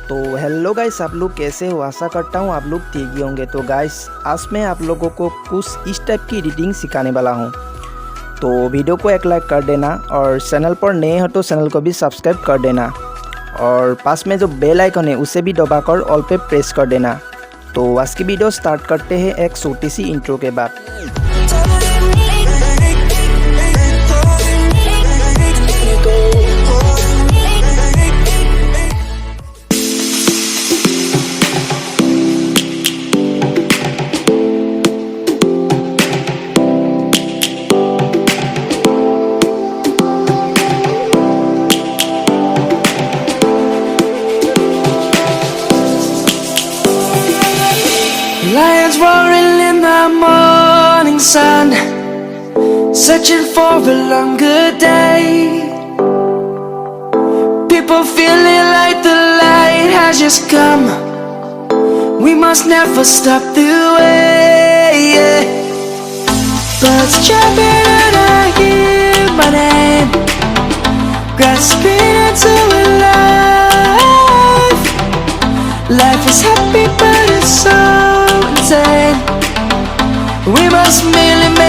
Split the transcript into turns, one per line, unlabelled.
तो hello guys, आप लोग कैसे हो? आशा करता हूँ आप लोग ठीक ही होंगे। तो गाइस, आज मैं आप लोगों को कुछ इस टाइप की एडिटिंग सिखाने वाला हूँ। तो वीडियो को एक लाइक कर देना और चैनल पर नए हो तो चैनल को भी सब्सक्राइब कर देना और पास में जो बेल आइकन है उसे भी दबाकर ऑल पे प्रेस कर देना। तो आज की वीडियो स्टार्ट करते हैं एक छोटी सी इंट्रो के बाद।
Lions roaring in the morning sun, searching for a longer day. People feeling like the light has just come. We must never stop the way. Birds jumping and I hear my name, grasping into a life. Life is happy but it's so insane. We must merely make